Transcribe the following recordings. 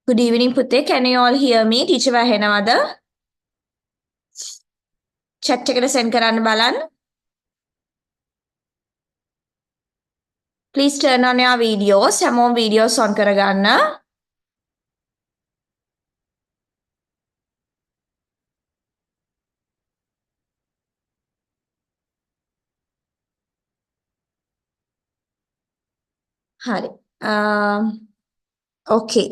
Good evening, පුතේ. Can you all hear me? Teacher වැහෙනවද? Chat එකට send කරන්න බලන්න. Please turn on your videos. හැමෝම videos on කරගන්න. හරි. Okay.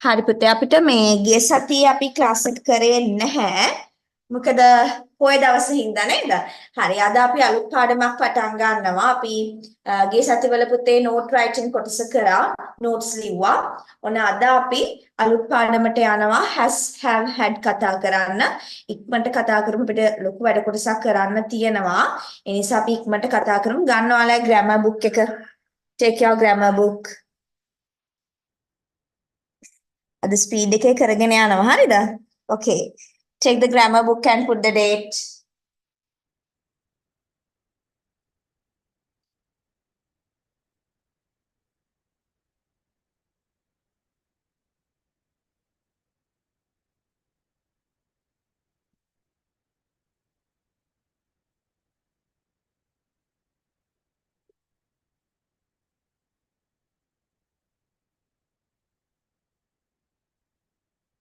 හරි පුතේ අපිට මේ ගිය සතියේ අපි ක්ලාස් එක කරේ නැහැ. මොකද පොය දවසේ හින්දා නේද? හරි අද අපි අලුත් පාඩමක් පටන් ගන්නවා. අපි ගිය සතිවල පුතේ note writing කොටස කරා. notes ලිව්වා. ඔන්න අද අපි අලුත් පාඩමට යනවා has have had කතා කරන්න. ඉක්මනට කතා කරමු අපිට ලොකු වැඩ කොටසක් කරන්න තියෙනවා. ඒ නිසා අපි ඉක්මනට කතා කරමු. ගන්නවාලා grammar book එක. Take your grammar book. අද ස්පීඩ් එකේ කරගෙන යනවා හරිද? Okay. Take the grammar book and put the date.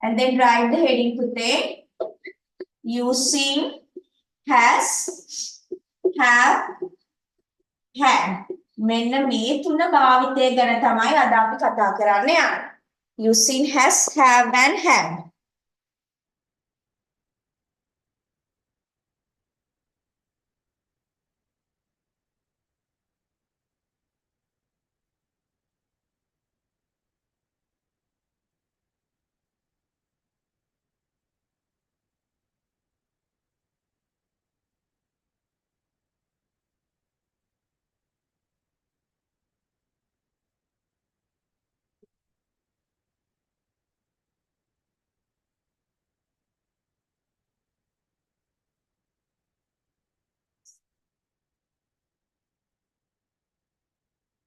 And then write the heading පුතේ. Using has, have, had. මෙන්න මේ තුන භාවිතය ගැන තමයි අද අපි කතා කරන්න යන්නේ. Using has, have and had.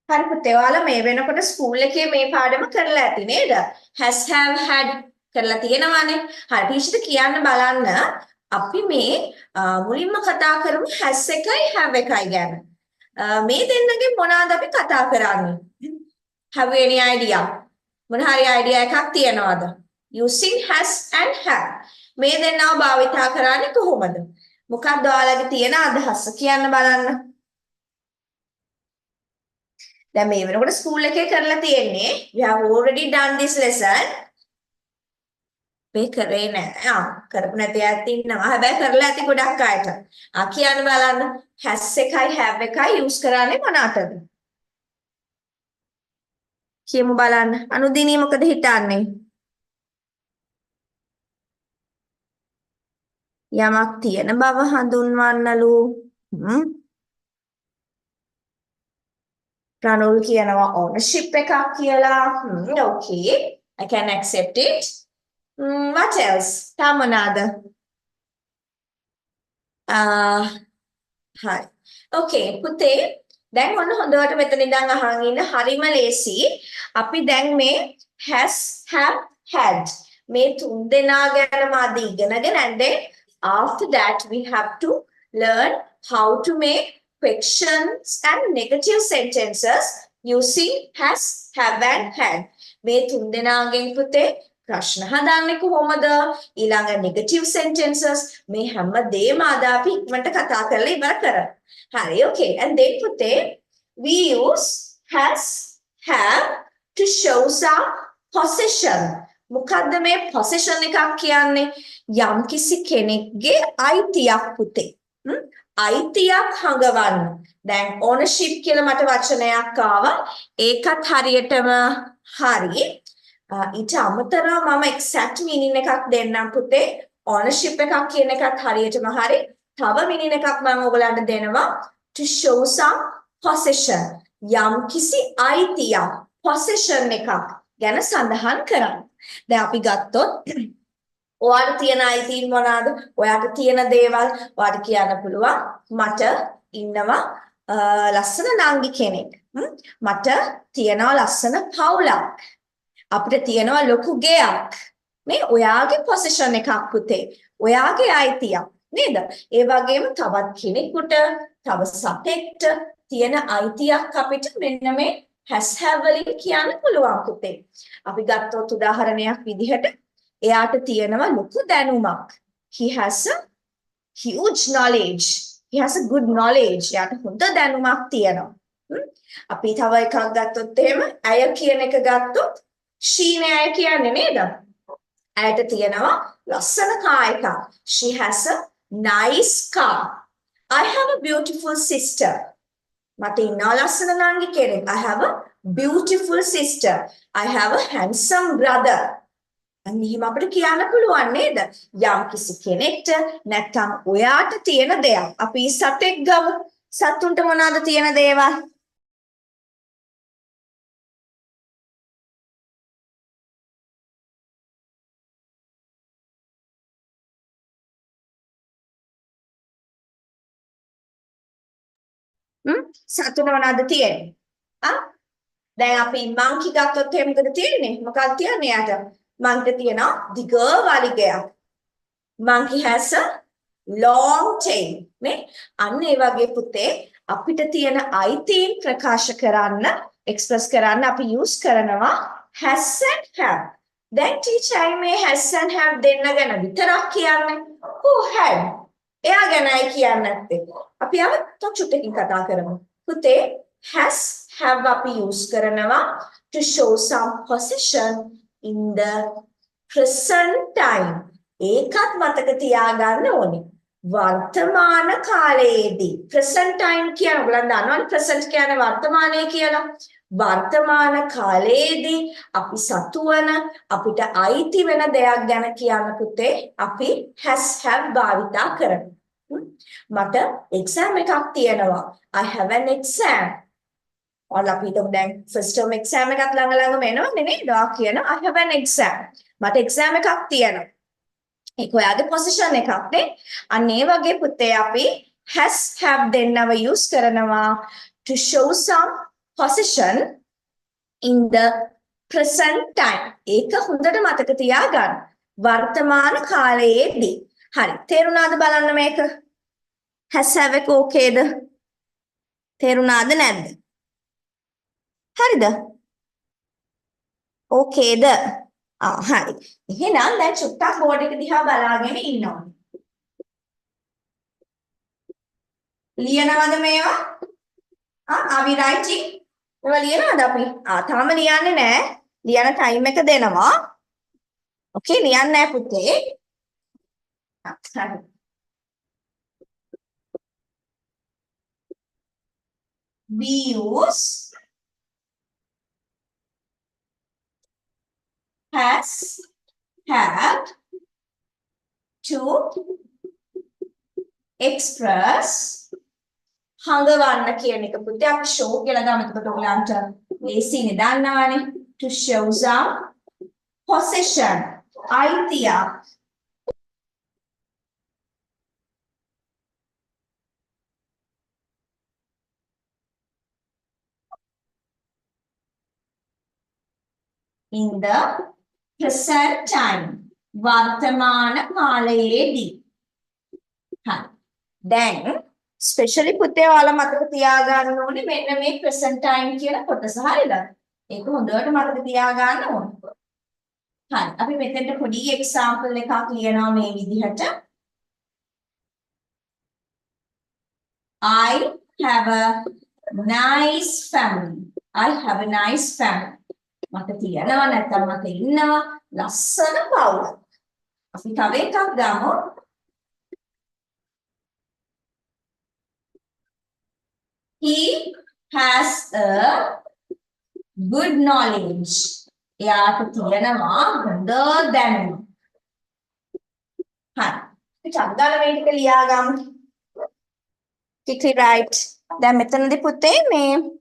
හරි පුතේ ඔයාලා මේ වෙනකොට ස්කූල් එකේ මේ පාඩම කරලා ඇති නේද? has have had කරලා තියෙනවානේ. හරි ටීචර්ට කියන්න බලන්න අපි මේ මුලින්ම කතා කරමු has එකයි have එකයි ගැන. මේ දෙන්නගෙන් මොනවාද අපි කතා කරන්නේ? Have you any idea? මොන හරි idea එකක් තියනවද? Using has and have. මේ දෙන්නව භාවිතා කරන්නේ කොහොමද? මොකක්ද ඔයාලගේ තියෙන අදහස කියන්න බලන්න. දැන් මේ වෙනකොට ස්කූල් එකේ කරලා තියෙන්නේ we have already done this lesson මේ කරේ නෑ කරපු නැති අයත් ඉන්නවා හැබැයි කරලා ඇති ගොඩක් අයට කියන්න බලන්න has එකයි have එකයි use කරන්නේ මොනකටද කියමු බලන්න අනුදිනී මොකද හිතන්නේ යමක් තියෙන බව හඳුන්වන්නලු රනුල් කියනවා ownership එකක් කියලා. Okay. I can accept it. What else? තමනාද? හරි. Okay. පුතේ දැන් ඔන්න හොඳට මෙතන ඉඳන් අහන් ඉන්න හරිම ලේසි. අපි දැන් මේ has have had මේ තුන් දෙනා ගැනම අද ඉගෙනගෙන and then after that we have to learn how to make questions and negative sentences using has, have and had. මේ තුන් දෙනාගෙන් පුතේ ප්‍රශ්න හදන්නේ කොහොමද? ඊළඟ negative sentences මේ හැම දෙයක්ම අද අපි ඉක්මනට කතා කරලා ඉවර කරමු. හරි okay. And then පුතේ we use has, have to show some possession. මොකද්ද මේ possession එකක් කියන්නේ? යම්කිසි කෙනෙක්ගේ අයිතියක් පුතේ. අයිතියක් හංගවන්න. දැන් ownership කියලා මට වචනයක් ආවා. ඒකත් හරියටම හරි. ඊට අමතරව මම exact meaning එකක් දෙන්නම් පුතේ. ownership එකක් කියන එකත් හරියටම හරි. තව meaning එකක් මම ඔයගලන්ට දෙනවා to show some possession. යම්කිසි අයිතියක් possession එකක් ගැන සඳහන් කරන්න. දැන් අපි ගත්තොත් ඔයාට තියෙන අයිතීන් මොනවාද? ඔයාට තියෙන දේවල් ඔයාට කියන්න පුළුවන් මට ඉන්නවා ලස්සන නංගි කෙනෙක්. මට තියනවා ලස්සන පවුලක්. අපිට තියනවා ලොකු ගෙයක්. මේ ඔයාගේ පොසිෂන් එකක් පුතේ. ඔයාගේ අයිතියක්. නේද? ඒ වගේම තවත් කෙනෙකුට, තව සතෙක්ට තියෙන අයිතියක් අපිට මෙන්න මේ has have වලින් කියන්න පුළුවන් පුතේ. අපි ගත්තොත් උදාහරණයක් විදිහට එයාට තියෙනවා ලොකු දැනුමක්. He has a huge knowledge. He has a good knowledge. එයාට හොඳ දැනුමක් තියෙනවා. අපි තව එකක් ගත්තොත් එහෙම ඇය කියන එක ගත්තොත් she නේ ඇය කියන්නේ නේද? ඇයට තියෙනවා ලස්සන කාර් එකක්. She has a nice car. I have a beautiful sister. මට ඉන්නවා ලස්සන නංගි කෙනෙක්. I have a beautiful sister. I have a handsome brother. අනිහිම අපිට කියන්න පුළුවන් නේද? යම් කිසි කෙනෙක්ට නැත්නම් ඔයාට තියෙන දෙයක්. අපි සතෙක් ගමු. සතුන්ට මොනවාද තියෙන දේවල්? සතුට මොනවද තියෙන්නේ? දැන් අපි මංකි ගත්තොත් එහෙම මොකද තියෙන්නේ? මොකක්ද තියන්නේ යාට? මංකිට තියෙනවා දිග වලිගයක්. Monkey has a long tail. නේ? අන්න ඒ වගේ පුතේ අපිට තියෙන අයිතීන් ප්‍රකාශ කරන්න, එක්ස්ප්‍රස් කරන්න අපි use කරනවා has and have. දැන් teacher මේ has and have දෙන්න ගැන විතරක් කියන්නේ. Who had? එයා ගැනයි කියන්නේ නැත්තේ. අපි තව චුට්ටකින් කතා කරමු. පුතේ has have අපි use කරනවා to show some position in the present time. ඒකත් මතක තියාගන්න ඕනේ. වර්තමාන කාලයේදී present time කියන ඔයගොල්ලන් දන්නවනේ present කියන්නේ වර්තමානයේ කියලා. වර්තමාන කාලයේදී අපි සතුවන අපිට අයිති වෙන දෙයක් ගැන කියන්න පුතේ අපි has have භාවිතා කරනවා. මට exam එකක් තියෙනවා. I have an exam. ඔයාලා අපි දැන් first term exam එකක් ළඟම එනවනේ නේද? ඔයා කියන I have an exam. මට exam එකක් තියෙනවා. ඒක ඔයාගේ පොසිෂන් එකක් නේ. අන්න ඒ වගේ පුතේ අපි has have දෙන්නව use කරනවා to show some position in the present time. ඒක හොඳට මතක තියාගන්න. වර්තමාන කාලයේදී. හරි. තේරුණාද බලන්න මේක? has have එක ඕකේද? තේරුණාද නැද්ද? හරිද? ඕකේද? හරි. එහෙනම් දැන් චුට්ටක් බෝඩ් එක දිහා බලාගෙන ඉන්න ඕනේ. ලියනවද මේවා? are we writing? මේවා ලියනවද අපි? තාම ලියන්නේ නැහැ. ලියන ටයිම් එක දෙනවා. ඕකේ ලියන්නේ නැහැ පුතේ. හරි. we use has have to express හංගවන්න කියන එක පුතේ අපි show කියලා ගමු. එතකොට ඔයගලන්ට ලේසියිනේ දන්නවනේ. To show some possession. අයිතිය. In the present time. වර්තමාන කාලයේදී. හරි. දැන් ස්පෙෂලි පුතේ ඔයාලා මතක තියාගන්න ඕනේ මෙන්න මේ present time කියන කොටස. හරිද? ඒක හොඳට මතක තියාගන්න ඕනේ. හරි. අපි මෙතෙන්ට පොඩි එක්සැම්පල් එකක් ලියනවා මේ විදිහට. I have a nice family. I have a nice family. මට තියනවා නැත්නම් මට ඉන්නවා ලස්සන පවුලක්. අපි තව එකක් ගමු. He has a good knowledge. එයාට තියෙනවා හොඳ දැනුම. හරි. අපි චන්දන මේ ටික ලියා ගමු. quickly write. දැන් මෙතනදී පුතේ මේ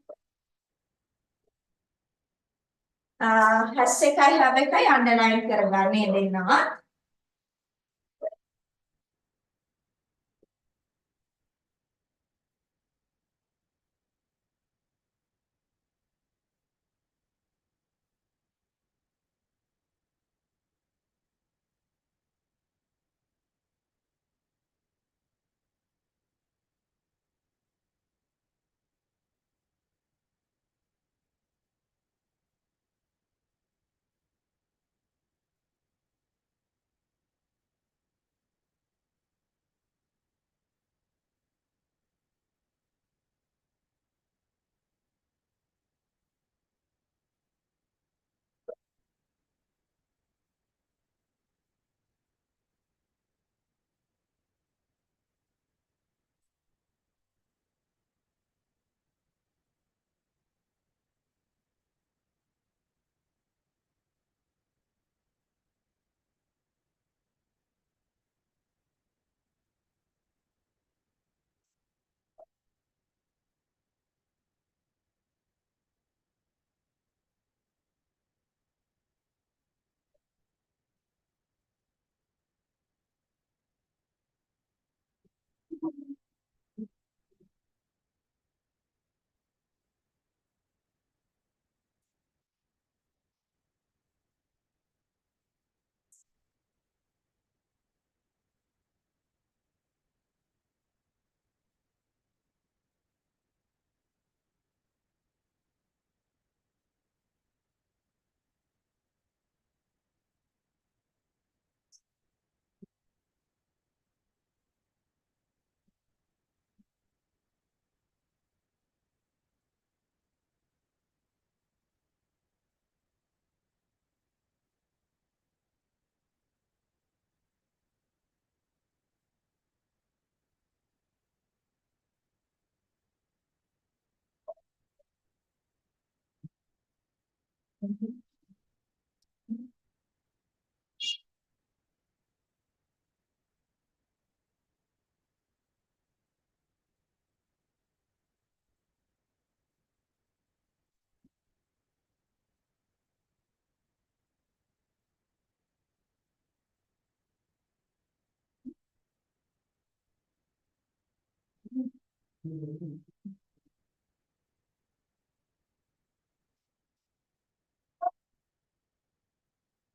has එකයි have එකයි underline කරගන්න දෙන්නවා.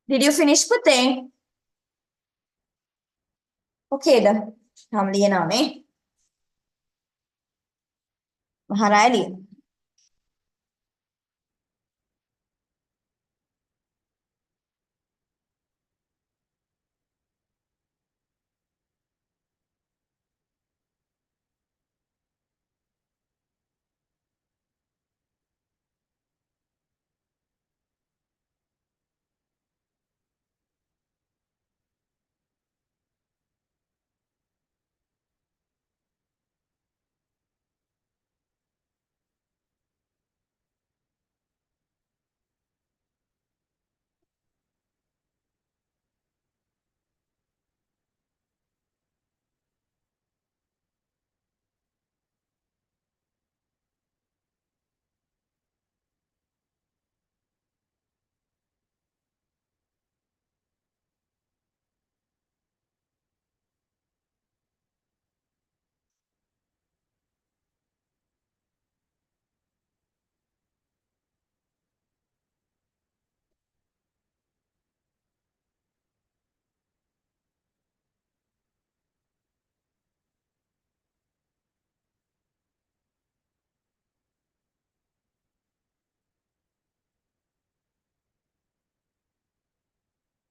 Did you finish පුතේ? Okay ද? තාම ලියනවානේ. මහරාය ලියන.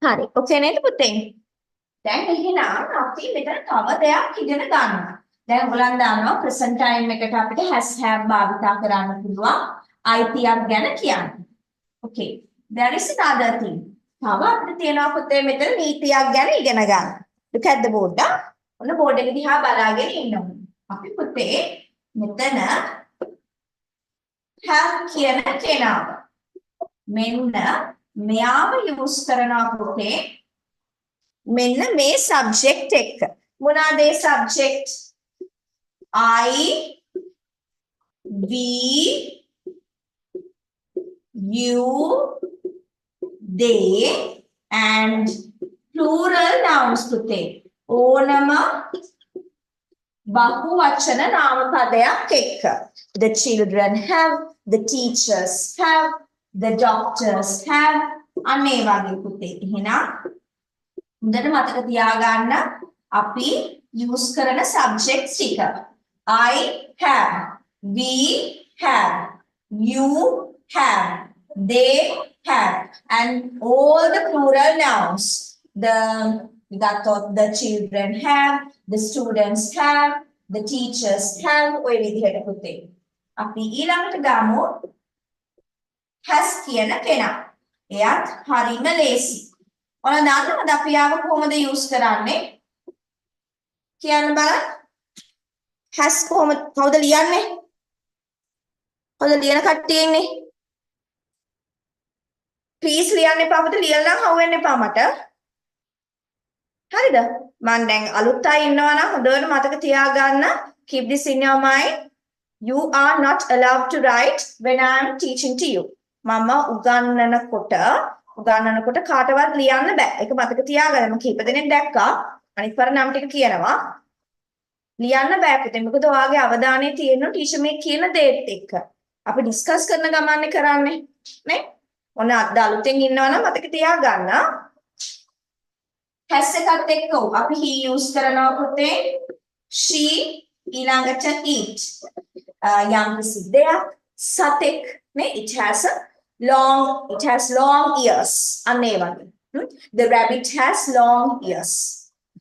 හරි. ඔකේ නේද පුතේ? දැන් එහෙනම් අපි මෙතන තව දෙයක් ඉගෙන ගන්නවා. දැන් ඔයගොල්ලන් දන්නවා present time එකට අපිට has have භාවිතා කරන්න පුළුවන් අයිතියක් ගැන කියන්න. Okay. There is another thing. තව අපිට තියෙනවා පුතේ මෙතන නීතියක් ගැන ඉගෙන ගන්න. Look at the board. ඔන්න බෝඩ් එක දිහා බලාගෙන ඉන්නවා. අපි පුතේ මෙතන have කියන කෙනාව මෙන්න මෙයාව යූස් කරනවා පුතේ මෙන්න මේ සබ්ජෙක්ට් එක. මොනවාද ඒ subject? I, we, you, they and plural nouns පුතේ. ඕනම බහුවචන නාම පදයක් එක්ක. The children have, the teachers have, the doctors have. අනේ වගේ පුතේ. එහෙනම් හොඳට මතක තියාගන්න අපි use කරන subjects ටික. I have, we have, you have, they have, and all the plural nouns. The children have, the students have, the teachers have. ඔය විදිහට පුතේ. අපි ඊළඟට ගමු has කියන කෙනා. එයාත් හරිම ලේසි. ඔයාලා දන්නවද අපි ආව කොහොමද යූස් කරන්නේ? කියන්න බලන්න. has කවුද ලියන්නේ? කවුද ලියන කට්ටිය ඉන්නේ? please ලියන්න එපා අපිට ලියලා නම් හවු වෙන්න එපා මට. හරිද? මම දැන් අලුත් අය ඉන්නවා නම් හොඳට මතක තියාගන්න. keep this in your mind. You are not allowed to write when I am teaching to you. මම උගන්වනකොට කාටවත් ලියන්න බෑ. ඒක මතක තියාගන්න. මම කීප දෙනෙක් දැක්කා. අනිත් පාර නම් ටික කියනවා. ලියන්න බෑ පුතේ. මොකද ඔයාගේ අවධානය තියෙනවා ටීචර් මේ කියන දේත් එක්ක. අපි ඩිස්කස් කරන ගමන්නේ කරන්නේ නේ? ඔන්න අද අලුතෙන් ඉන්නවා නම් මතක තියාගන්න. has එකත් එක්ක අපි he use කරනවා පුතේ. she ඊළඟට eat. යම් කිසි දෙයක් සතෙක් නේ it has long ears. අනේ වගේ. The rabbit has long ears.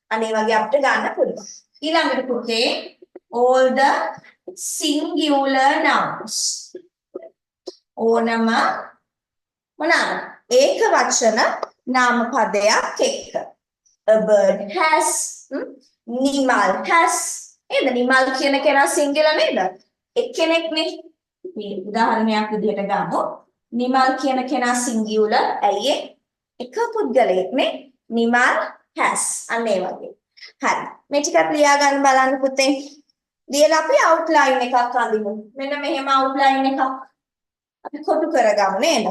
අනේ වගේ අපිට ගන්න පුළුවන්. ඊළඟට පුතේ all the singular nouns. ඕනම මොනවාද? ඒක වචන නාම පදයක් එක්ක. A bird has, Nimal has. නේද? නිමල් කියන කෙනා singular නේද? එක්කෙනෙක්නේ. මේ උදාහරණයක් විදිහට ගමු. නිමල් කියන කෙනා සිංගියුලර්. ඇයි එක පුද්ගලයෙක්නේ. නිමල් has. අන්න ඒ වගේ. හරි. මේ ටිකත් ලියා ගන්න බලන්න පුතේ. ලියලා අපි අවුට්ලයින් එකක් අඳිමු. මෙන්න මෙහෙම අවුට්ලයින් එකක් අපි කොටු කරගමු නේද?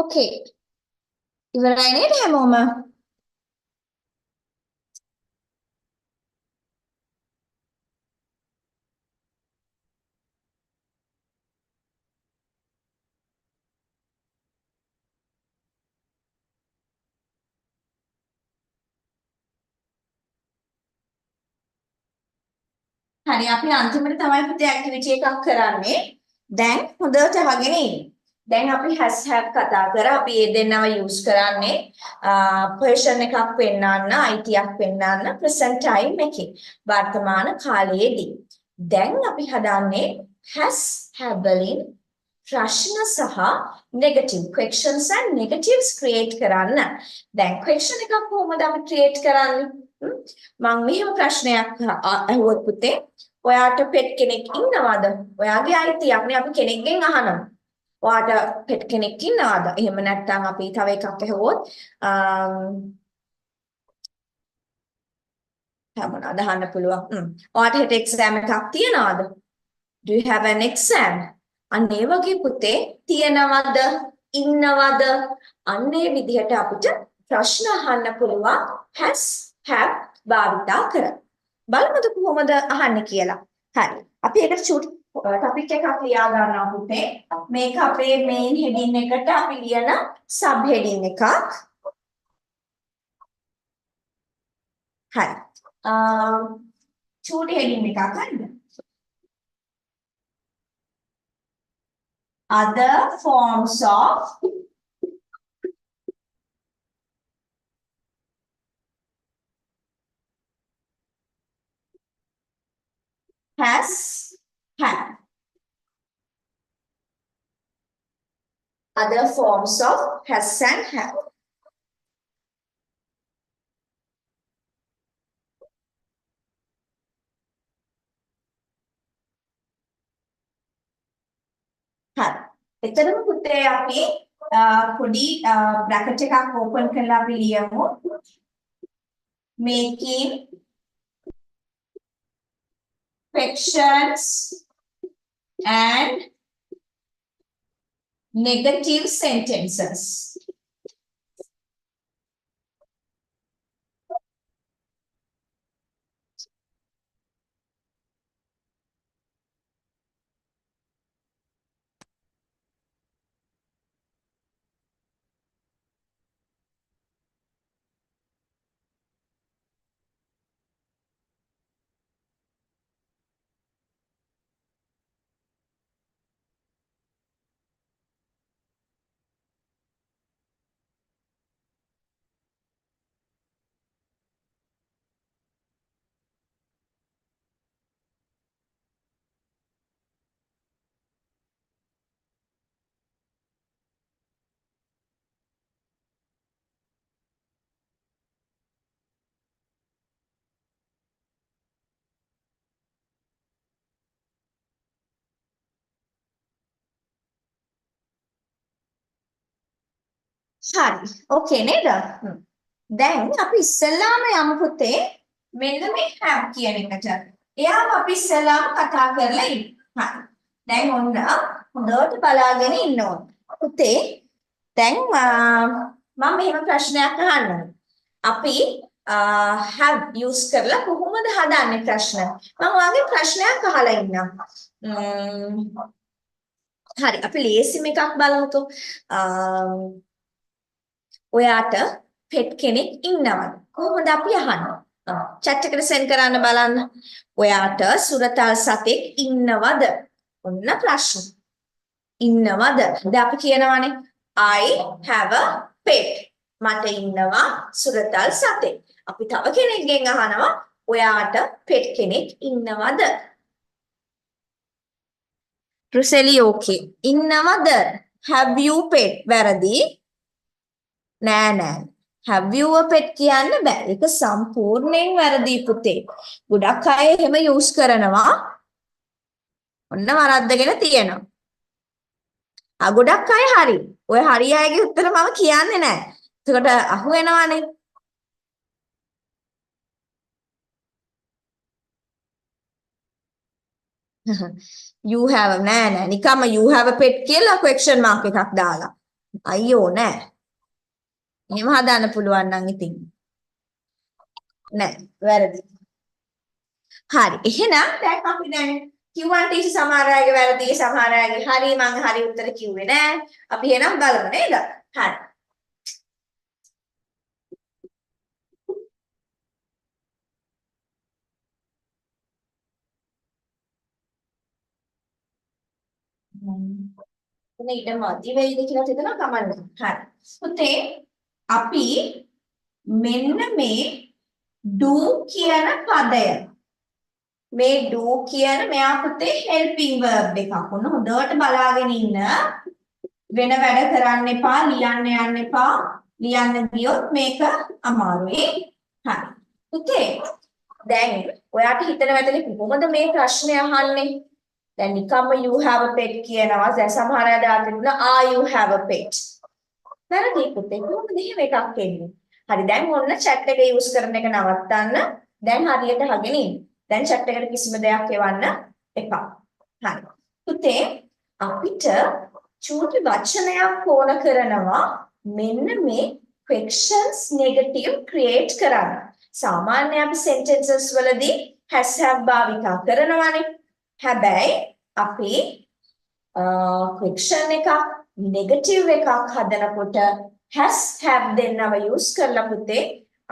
Okay. ඉවරයි නේද හැමෝම? හරි අපි අන්තිමට තමයි පුතේ ඇක්ටිවිටි එකක් කරන්නේ. දැන් හොඳට අහගෙන ඉන්න. දැන් අපි has have කතා කරා. අපි මේ දෙන්නව use කරන්නේ person එකක් පෙන්වන්න, අයිතියක් පෙන්වන්න present time එකේ. වර්තමාන කාලයේදී. දැන් අපි හදන්නේ has have වලින් ප්‍රශ්න සහ negative questions and negatives create කරන්න. දැන් question එකක් කොහොමද අපි create කරන්නේ? මම මෙහෙම ප්‍රශ්නයක් අහුවොත් පුතේ ඔයාට පෙට් කෙනෙක් ඉන්නවද? ඔයාගේ අයිතියක් නේ අපි කෙනෙක්ගෙන් අහනවා. ඔයාට පෙට් කෙනෙක් ඉන්නවද? එහෙම නැත්නම් අපි තව එකක් අහුවොත් මොනවද අහන්න පුළුවන්. ඔයාට හෙට එක්සෑම් එකක් තියනවද? Do you have an exam? අන්න ඒ වගේ පුතේ තියනවද? ඉන්නවද? අන්න ඒ විදිහට අපිට ප්‍රශ්න අහන්න පුළුවන් has have භාවිතා කරලා. බලමුද කොහොමද අහන්නේ කියලා. හරි. අපි ඒකට චූටි ටොපික් එකක් ලියා ගන්නවා පුතේ. මේක අපේ මේන් හෙඩින් එකට අපි ලියන සබ් හෙඩින් එකක්. හරි. චූටි හෙඩින් එකක් හරිද? other forms of has, have. Other forms of has and have. හරි. එතරම් පුතේ අපි පොඩි බ්‍රැකට් එකක් ඕපන් කරලා අපි ලියමු. Making fractions and negative sentences. හරි. ඕකේ නේද? දැන් අපි ඉස්සෙල්ලාම යමු පුතේ මෙන්න මේ have කියන එකට. එයාම අපි ඉස්සෙල්ලාම කතා කරලා ඉන්න. හරි. දැන් ඔන්න හොඳට බලාගෙන ඉන්න ඕන. පුතේ දැන් මම මෙහෙම ප්‍රශ්නයක් අහන්නම්. අපි have use කරලා කොහොමද හදන්නේ ප්‍රශ්න? මම ඔයාගේ ප්‍රශ්නයක් අහලා ඉන්නම්. හරි අපි ලේසිම එකක් බලමුකෝ. ඔයාට pet කෙනෙක් ඉන්නවද? කොහොමද අපි අහන්නේ? chat එකට send කරන්න බලන්න. ඔයාට සුරතල් සතෙක් ඉන්නවද? ඔන්න ප්‍රශ්න. ඉන්නවද? දැන් අපි කියනවානේ I have a pet. මට ඉන්නවා සුරතල් සතෙක්. අපි තව කෙනෙක්ගෙන් අහනවා ඔයාට pet කෙනෙක් ඉන්නවද? රුසෙලි okay. ඉන්නවද? Have you pet? වැරදි. නෑ. Have you a pet කියන්න බෑ. ඒක සම්පූර්ණයෙන් වැරදි පුතේ. ගොඩක් අය එහෙම යූස් කරනවා. ඔන්න වරද්දගෙන තියෙනවා. ගොඩක් අය හරි. ඔය හරි අයගේ උත්තර මම කියන්නේ නෑ. එතකොට අහු වෙනවනේ. You have නෑ. නිකම්ම you have a pet කියලා question mark එකක් දාලා. අයියෝ නෑ. එහෙම හදාන්න පුළුවන් නම් ඉතින් නෑ වැරදි. හරි. එහෙනම් දැන් අපි දැන් Q1 ටීචර් සමහර අයගේ වැරදි සමහර අයගේ හරි මම හරි උත්තර කිව්වේ නෑ. අපි එහෙනම් බලමු නේද? හරි. එතන ඊට මදි වෙයිද කියලා හිතනවා කමන්න. හරි. පුතේ අපි මෙන්න මේ do කියන පදය මේ do කියන මෙයා පුතේ helping verb එකක්. ඔන්න හොඳට බලාගෙන ඉන්න. වෙන වැඩ කරන්න එපා, ලියන්න යන්න එපා. ලියන්න ගියොත් මේක අමාරුයි. හරි. පුතේ දැන් ඔයාට හිතන වැටලි කොහොමද මේ ප්‍රශ්නේ අහන්නේ? දැන් නිකම්ම you have a pet කියනවා. දැන් සමහර අය දාලා තිබුණා you have a pet. වැරදි පුතේ. කොහොමද එහෙම එකක් එන්නේ? හරි දැන් ඔන්න chat එක use කරන එක නවත්තන්න. දැන් හරියට අහගෙන ඉන්න. දැන් chat එකට කිසිම දෙයක් එවන්න එපා. හරි. පුතේ අපිට චූටි වචනයක් ඕන කරනවා මෙන්න මේ questions negative create කරන්න. සාමාන්‍ය අපි sentences වලදී has have භාවිතා කරනවානේ. හැබැයි අපි question එකක් negative එකක් හදනකොට has have දෙන්නව use කරලා පුතේ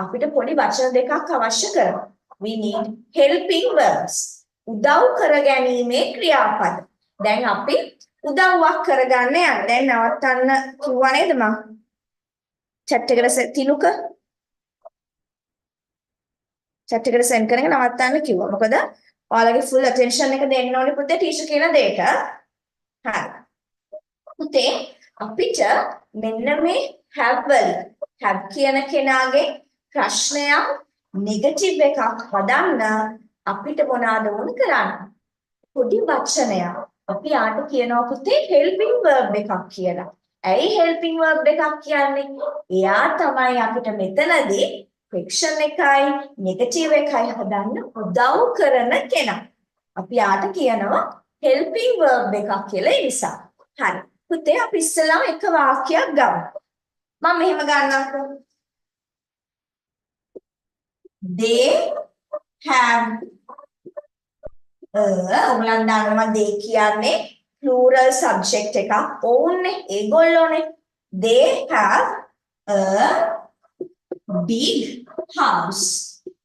අපිට පොඩි වචන දෙකක් අවශ්‍ය කරනවා. We need helping verbs. උදව් කර ගැනීමේ ක්‍රියාපද. දැන් අපි උදව්වක් කරගන්න යන්න. දැන් නවත්තන්න කිව්වා නේද මම? chat එකට තිනුක chat එකට send කරගෙන නවත්තන්න කිව්වා. මොකද ඔයාලගේ full attention එක දෙන්න ඕනේ පුතේ ටීචර් කියන දෙයට. හරි. පුතේ අපිට මෙන්න මේ have වලින් have කියන කෙනාගේ ප්‍රශ්නයක් නෙගටිව් එකක් හදන්න අපිට මොනවාද ඕන කරන්නේ? පොඩි වචනයක්. අපි ආට කියනවා පුතේ helping verb එකක් කියලා. ඇයි helping verb එකක් කියන්නේ? එයා තමයි අපිට මෙතනදී question එකයි negative එකයි හදන්න උදව් කරන කෙනා. අපි ආට කියනවා helping verb එකක් කියලා ඒ නිසා. හරි. පුතේ අපි ඉස්සෙල්ලාම එක වාක්‍යයක් ගමු. මම මෙහෙම ගන්නම්කෝ. They have ඔයගලන් දන්නවා they කියන්නේ plural subject එකක් ඕනේ ඒගොල්ලෝනේ. They have a big house.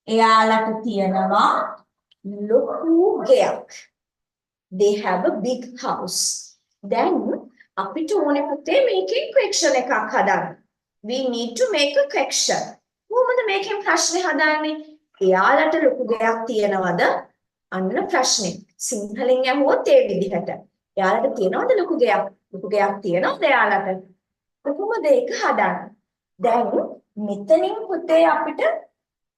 එයාලට තියෙනවා ලොකු ගෙයක්. They have a big house. Then අපිට ඕනේ පුතේ මේකෙන් question එකක් හදන්න. We need to make a question. කොහොමද මේකෙන් ප්‍රශ්නේ හදන්නේ? එයාලට ලොකු ගෙයක් තියනවද? අන්න ප්‍රශ්නේ. සිංහලෙන් අහුවොත් ඒ විදිහට. එයාලට තියනවද ලොකු ගෙයක්? ලොකු ගෙයක් තියනවද එයාලට? කොහොමද ඒක හදන්නේ? දැන් මෙතනින් පුතේ අපිට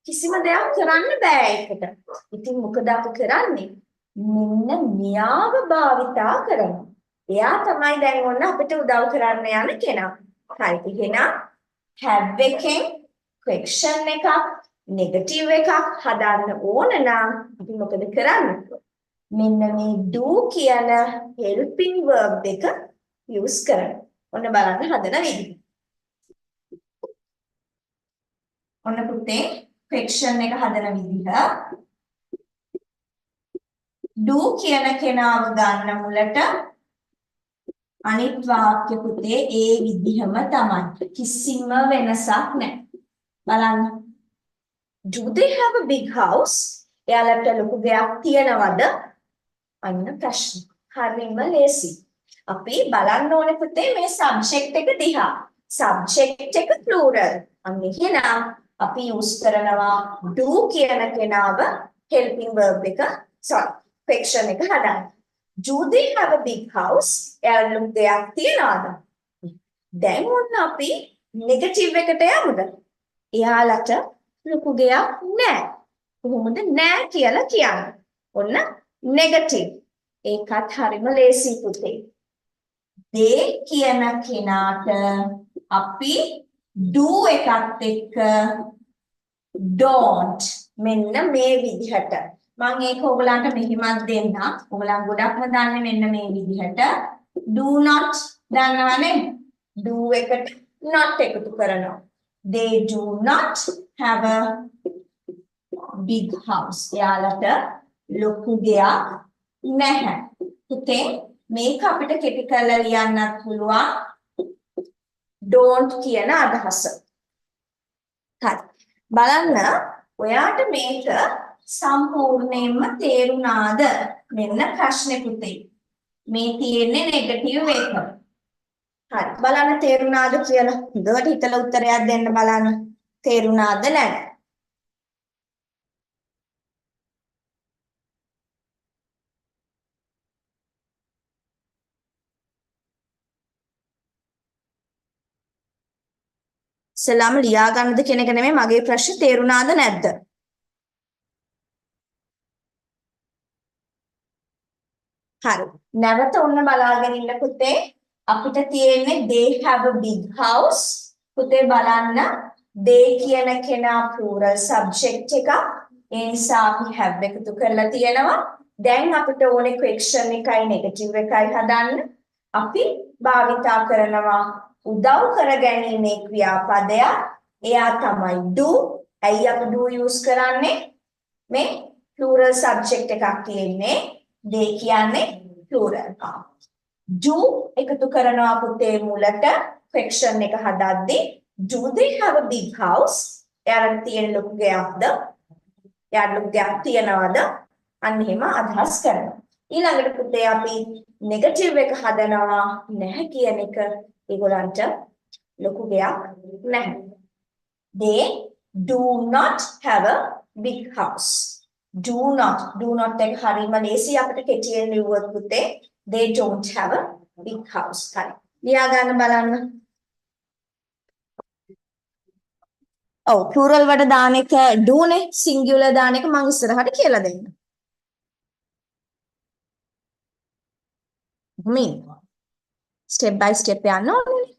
කිසිම දෙයක් කරන්න බෑ ඒකට. ඉතින් මොකද අපි කරන්නේ? මෙන්න මෙයාව භාවිතා කරනවා. එයා තමයි දැන් ඔන්න අපිට උදව් කරන්න යන කෙනා. හරි. එහෙනම් have එකෙන් question එකක් negative එකක් හදන්න ඕන නම් අපි මොකද කරන්නේ? මෙන්න මේ do කියන helping verb එක use කරනවා. ඔන්න බලන්න හදන විදිහ. ඔන්න පුතේ question එක හදන විදිහ. do කියන කෙනාව ගන්න මුලට අනිත් වාක්‍ය පුතේ ඒ විදිහම තමයි. කිසිම වෙනසක් නැහැ. බලන්න. Do they have a big house? එයාලට ලොකු ගෙයක් තියනවද? අන්න ප්‍රශ්න. හරිම ලේසි. අපි බලන්න ඕනේ පුතේ මේ subject එක දිහා. subject එක plural. අන්න එහෙනම් අපි use කරනවා do කියන කෙනාව helping verb එක question එක හදන්න. Do they have a big house? එයාලට ලොකු ගෙයක් තියනවද? දැන් ඔන්න අපි negative එකට යමුද? එයාලට ලොකු ගෙයක් නැහැ. කොහොමද නැහැ කියලා කියන්නේ? ඔන්න negative. ඒකත් හරිම ලේසි පුතේ. they කියන කෙනාට අපි do එකත් එක්ක don't මෙන්න මේ විදිහට මම ඒක ඔයගලන්ට මෙහිමත් දෙන්න. ඔයගලන් ගොඩක්ම දන්නේ මෙන්න මේ විදිහට do not දන්නවනේ. do එකට not එකතු කරනවා. They do not have a big house. එයාලට ලොකු ගෙයක් නැහැ. පුතේ මේක අපිට කෙටි කරලා ලියන්නත් පුළුවන්. don't කියන අදහස. හරි. බලන්න ඔයාට මේක සම්පූර්ණයෙන්ම තේරුණාද? මෙන්න ප්‍රශ්නේ පුතේ. මේ තියෙන්නේ නෙගටිව් එක. හරි. බලන්න තේරුණාද කියලා. හොඳට හිතලා උත්තරයක් දෙන්න බලන්න. තේරුණාද නැද්ද? සලාම ලියා ගන්නද කියන එක නෙමෙයි මගේ ප්‍රශ්නේ තේරුණාද නැද්ද? හරි. නැවත ඔන්න බලාගෙන ඉන්න පුතේ. අපිට තියෙන්නේ they have a big house. පුතේ බලන්න they කියන කෙනා plural subject එකක්. ඒ නිසා අපි have එකතු කරලා තියෙනවා. දැන් අපිට ඕනේ question එකයි negative එකයි හදන්න. අපි භාවිතා කරනවා උදව් කර ගැනීමේ ක්‍රියාපදයක්. එයා තමයි do. ඇයි අපි do use කරන්නේ? මේ plural subject එකක් තියෙන්නේ. they කියන්නේ plural. do එකතු කරනවා පුතේ මුලට question එක හදද්දී do they have a big house? එයාලට තියෙන ලොකු ගෙයක්ද? එයාට ලොකු ගෙයක් තියනවද? අන්න එහෙම අදහස් කරනවා. ඊළඟට පුතේ අපි නෙගටිව් එක හදනවා නැහැ කියන එක ඒගොල්ලන්ට ලොකු දෙයක් නැහැ. They do not have a big house. Do not එක හරීම ලේසි අපිට කෙටියෙන් ලියුවොත් පුතේ they don't have a big house. හරි. ලියා ගන්න බලන්න. ඔව් plural වලට දාන එක do නේ singular දාන එක මම ඉස්සරහට කියලා දෙන්න. කොහොමින් step by step යන්න ඕනේ.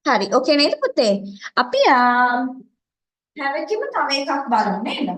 හරි. ඕකේ නේද පුතේ? අපි හැමකෙම තව එකක් බලමු නේද?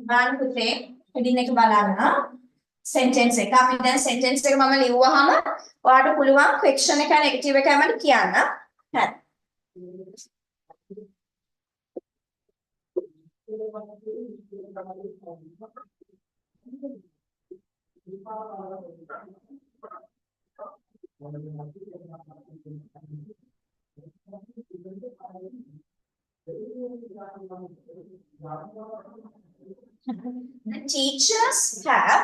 බලන්න පුතේ heading එක බලන්න sentence එක. අපි දැන් sentence එක මම ලිව්වහම ඔයාලට පුළුවන් question එක negative එකයි මට කියන්න. හරි. The teachers have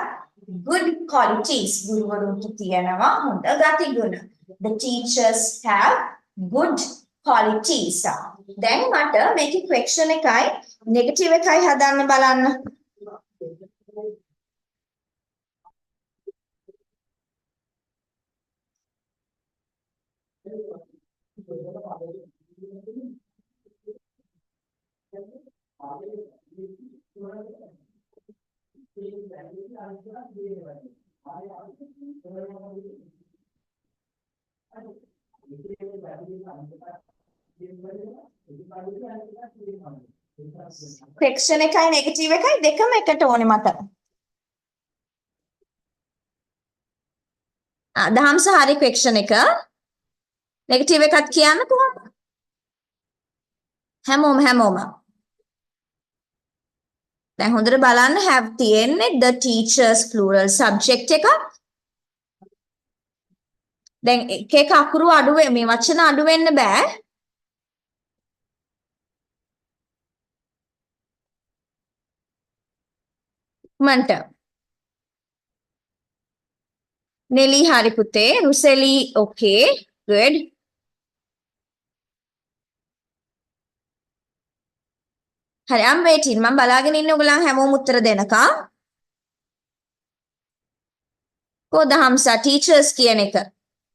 good qualities. ගුරුවරුන්ට තියෙනවා හොඳ ගතිගුණ. The teachers have good qualities. දැන් මට මේකේ question එකයි negative එකයි හදන්න බලන්න. question එකයි negative එකයි දෙකම එකට ඕනේ මට. දහම්ස හරි question එක. negative එකත් කියන්න කොහොමද? හැමෝම. දැන් හොඳට බලන්න have තියෙන්නේ the teachers plural subject එක. දැන් එක අකුරු අඩු මේ වචන අඩු වෙන්න බෑ. මන්ට නෙලි හරි පුතේ. රුසෙලි okay good. හරි I'm waiting. මම බලාගෙන ඉන්නේ ඔයගොල්ලන් හැමෝම උත්තර දෙනකම්. කොහොද හම්සා teachers කියන එක?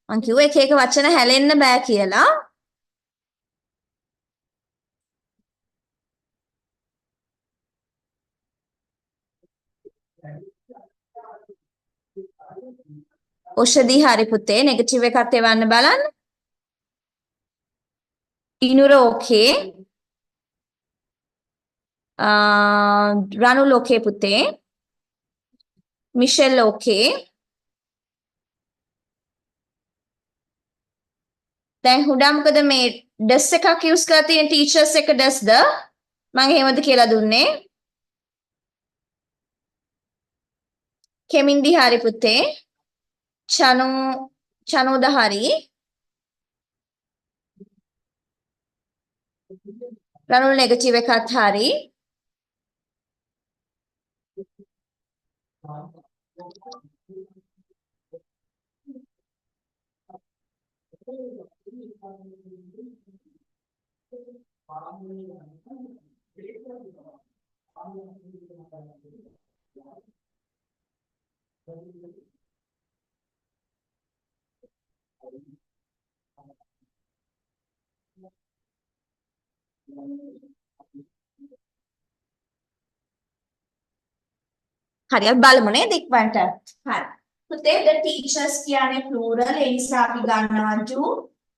මං කිව්වා එක එක වචන හැලෙන්න බෑ කියලා. ඔෂදී හරි පුතේ. negative එකත් එවන්න බලන්න. ඉනුර okay. රනුල් okay පුතේ. Michelle okay. දැන් හුඩා මොකද මේ does එකක් use කරලා තියෙන teachers එක doesද? මම එහෙමද කියලා දුන්නේ. කෙමින්දි හරි පුතේ. චනෝද හරි. රනුල් negative එකත් හරි. හරි අපි බලමු නේද ඉක්මනට. හරි. පුතේ the teachers කියන්නේ plural ඒ නිසා අපි ගන්නවා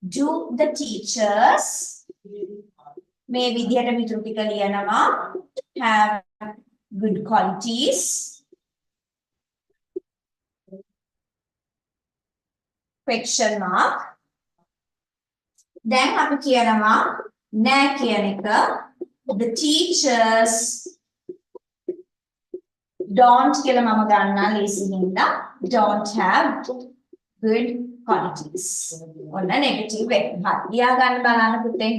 do the teachers මේ විදිහට මිතුරු ටික ලියනවා have good qualities question mark දැන් අපි කියනවා නෑ කියන එක the teachers don't කියලා මම ගන්නා ලේසි හින්දා don't have good qualities ඔන්න නෙගටිව් එක හරි ලියා ගන්න බලන්න පුතේ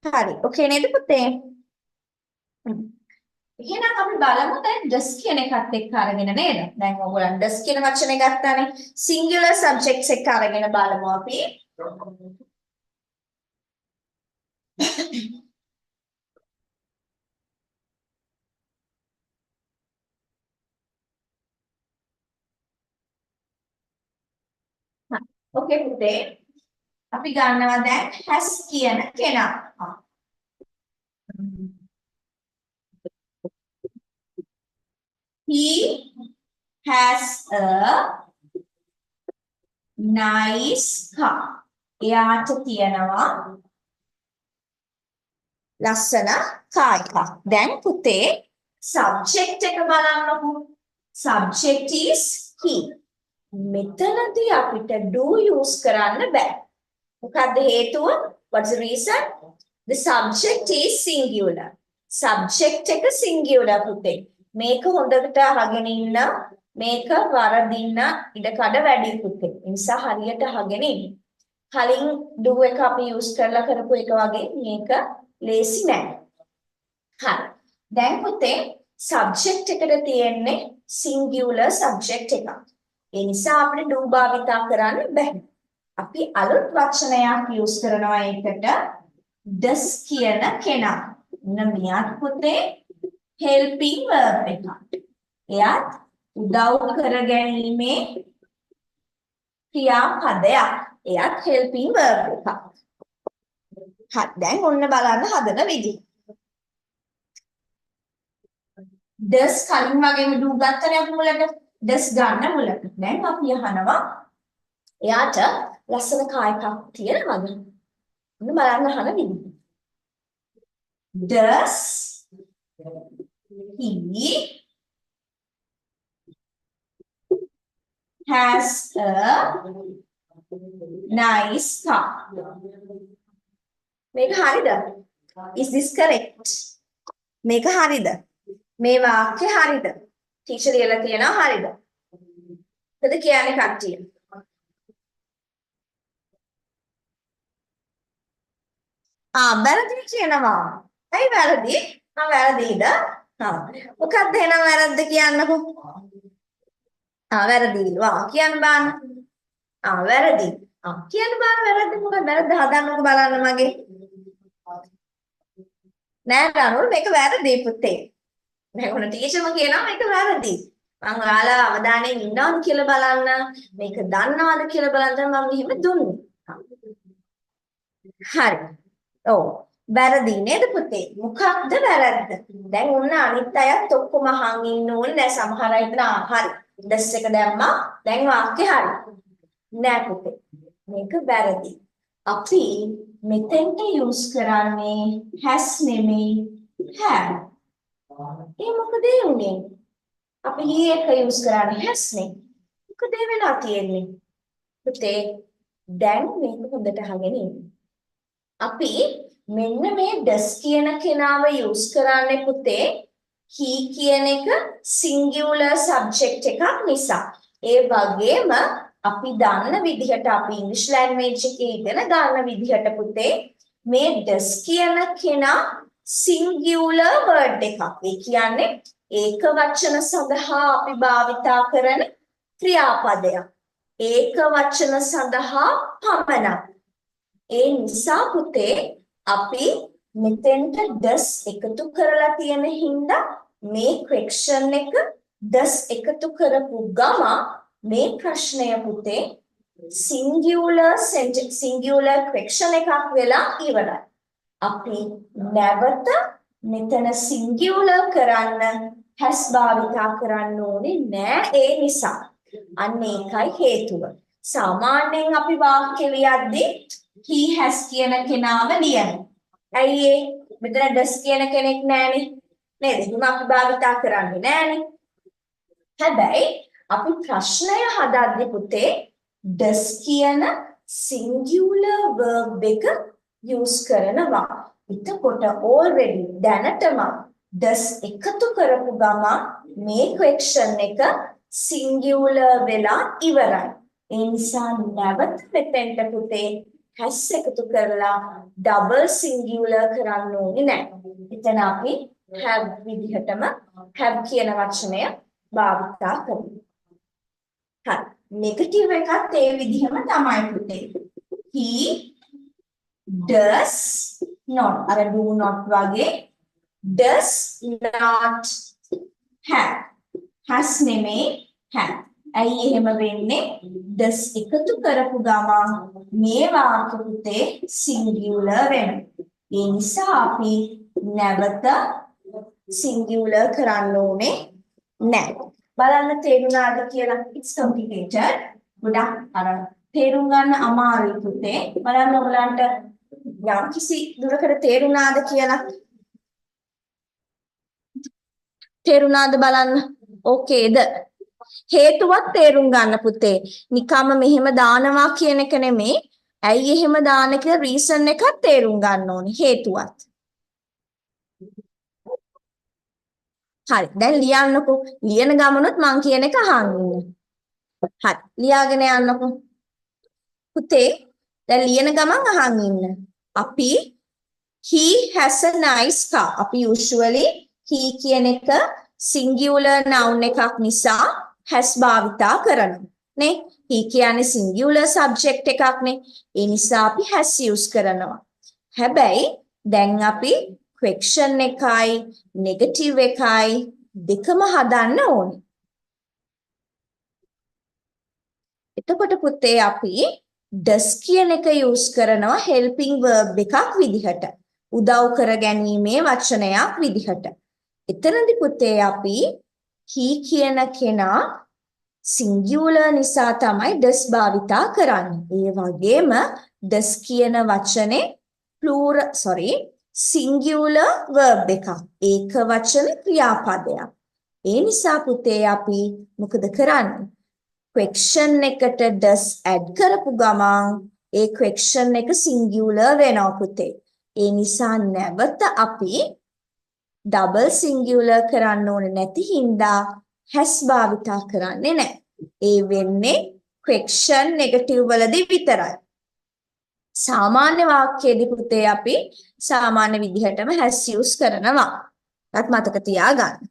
හරි ඔකේ නේද පුතේ එහෙනම් අපි බලමු දැන් does කියන එකත් එක්ක අරගෙන නේද දැන් ඔයගොල්ලන් does කියන වචනේ ගත්තානේ singular subjects එක්ක අරගෙන බලමු අපි ඔකේ පුතේ අපි ගන්නවා දැන් has කියන කෙනා He has a nice car. එයාට තියෙනවා ලස්සන කාර් එකක්. දැන් පුතේ subject එක බලන්නකෝ. Subject is he. මෙතනදී අපිට do use කරන්න බෑ. මොකද්ද හේතුව? What's the reason? The subject is singular. Subject එක singular පුතේ. මේක හොඳට අහගෙන ඉන්න මේක වරදින්න ඉඩකඩ වැඩි පුතේ. ඒ නිසා හරියට අහගෙන ඉන්න. කලින් do එක අපි use කරලා කරපු එක වගේ මේක ලේසි නෑ. හරි. දැන් පුතේ subject එකට තියෙන්නේ singular subject එකක්. ඒ නිසා අපිට do භාවිතා කරන්න බෑ. අපි අලුත් වචනයක් use කරනවා ඒකට does කියන කෙනා. මෙයාත් පුතේ helping verb එකක්. එයත් උදව් කර ගැනීමේ ක්‍රියාපදයක්. එයත් helping verb එකක්. හරි දැන් ඔන්න බලන්න හදන විදිහ. does කලින් වගේම do ගත්තනේ අපි මුලට. does ගන්න මුලට. දැන් අපි අහනවා එයාට ලස්සන කායකක් තියෙනවද? ඔන්න බලන්න අහන විදිහ. Does he has a nice car? මේක හරිද? Is this correct? මේක හරිද? මේ වාක්‍ය හරිද? ටීචර් කියලා කියනවා හරිද? මොකද කියන්නේ කට්ටිය? වැරදි කියනවා. ඇයි වැරදි? වැරදිද? මොකක්ද එහෙනම් වැරද්ද කියන්නකෝ. වැරදිලු. කියන්න බෑන. වැරදි. කියන්න බෑන වැරද්ද මොකක්ද? වැරද්ද හදන්නකෝ බලන්න මගේ. නෑ රණුල් මේක වැරදි පුතේ. දැන් ඔන්න ටීචර්ම කියනවා මේක වැරදි. මම ඔයාලා අවධානයෙන් ඉන්නවද කියලා බලන්න. මේක දන්නවද කියලා බලන්න තමයි මම මෙහෙම දුන්නේ. හරි. ඔව්. වැරදි නේද පුතේ? මොකක්ද වැරද්ද? දැන් ඔන්න අනිත් අයත් ඔක්කොම අහන් ඉන්න ඕනේ. දැන් සමහර අය හිතන හරි. ඩස් එක දැම්මා. දැන් වාක්‍ය හරි. නෑ පුතේ. මේක වැරදි. අපි මෙතෙන්ට යූස් කරන්නේ has නෙමෙයි have. ඒ මොකද උනේ? අපි he එක යූස් කරන්නේ has නේ. මොකද වෙලා තියෙන්නේ? පුතේ දැන් මේක හොඳට අහගෙන ඉන්න. අපි මෙන්න මේ does කියන කෙනාව යූස් කරන්නේ පුතේ he කියන එක singular subject එකක් නිසා. ඒ වගේම අපි දන්න විදිහට අපි English language එකේ ඉගෙන ගන්න විදිහට පුතේ මේ does කියන කෙනා singular word එකක්. ඒ කියන්නේ ඒක වචන සඳහා අපි භාවිතා කරන ක්‍රියාපදයක්. ඒක වචන සඳහා පමණක්. ඒ නිසා පුතේ අපි මෙතෙන්ට does එකතු කරලා තියෙන හින්දා මේ question එක does එකතු කරපු ගම මේ ප්‍රශ්නය පුතේ singular question එකක් වෙලා ඉවරයි. අපි නැවත මෙතන singular කරන්න has භාවිතා කරන්න ඕනේ නෑ ඒ නිසා. අන්න ඒකයි හේතුව. සාමාන්‍යයෙන් අපි වාක්‍ය ලියද්දී he has කියන කෙනාව ලියනවා. ඇයි ඒ? මෙතන does කියන කෙනෙක් නෑනේ. නේද? එහෙනම් අපි භාවිතා කරන්නේ නෑනේ. හැබැයි අපි ප්‍රශ්නය හදද්දී පුතේ does කියන singular verb එක use කරනවා. එතකොට already දැනටම does එකතු කරපු ගමන් මේ question එක singular වෙලා ඉවරයි. ඒ නිසා නැවත මෙතෙන්ට පුතේ has එකතු කරලා double singular කරන්න ඕනේ නැහැ. එතන අපි have විදිහටම have කියන වචනය භාවිතා කරමු. හරි. නෙගටිව් එකත් ඒ විදිහම තමයි පුතේ. He does not අර do not වගේ does not have. has නෙමෙයි have. ඇයි එහෙම වෙන්නේ? does එකතු කරපු ගමන් මේ වාක්‍ය පුතේ singular වෙනවා. ඒ නිසා අපි නැවත singular කරන්න ඕනේ නැහැ. බලන්න තේරුණාද කියලා? it's complicated. ගොඩක් අර තේරුම් ගන්න අමාරුයි පුතේ. බලන්න ඔයගලන්ට යම් කිසි දුරකට තේරුණාද කියලා? තේරුණාද බලන්න? ඕකේද? හේතුවක් තේරුම් ගන්න පුතේ. නිකම්ම මෙහෙම දානවා කියන එක නෙමෙයි. ඇයි එහෙම දාන කියලා රීසන් එකක් තේරුම් ගන්න ඕනේ හේතුවත්. හරි. දැන් ලියන්නකෝ. ලියන ගමනොත් මං කියන එක අහන්න ඉන්න. හරි. ලියාගෙන යන්නකෝ. පුතේ දැන් ලියන ගමන් අහන් ඉන්න. අපි he has a nice car. අපි usually he කියන එක singular noun එකක් නිසා has භාවිතා කරනවා. නේ? he කියන්නේ singular subject එකක් නේ. ඒ නිසා අපි has use කරනවා. හැබැයි දැන් අපි question එකයි negative එකයි දෙකම හදන්න ඕනේ. එතකොට පුතේ අපි does කියන එක use කරනවා helping verb එකක් විදිහට. උදව් කර ගැනීමේ වචනයක් විදිහට. එතනදී පුතේ අපි he කියන කෙනා සිංගියුලර් නිසා තමයි does භාවිතා කරන්නේ. ඒ වගේම does කියන වචනේ සිංගියුලර් verb එකක්. ඒක වචන ක්‍රියාපදයක්. ඒ නිසා පුතේ අපි මොකද කරන්නේ? question එකට does add කරපු ගමන් ඒ question එක singular වෙනවා පුතේ. ඒ නිසා නැවත අපි double singular කරන්න ඕනේ නැති හින්දා has භාවිතා කරන්නේ නැහැ. ඒ වෙන්නේ question negative වලදී විතරයි. සාමාන්‍ය වාක්‍යයේදී පුතේ අපි සාමාන්‍ය විදිහටම has use කරනවා. ඒත් මතක තියාගන්න.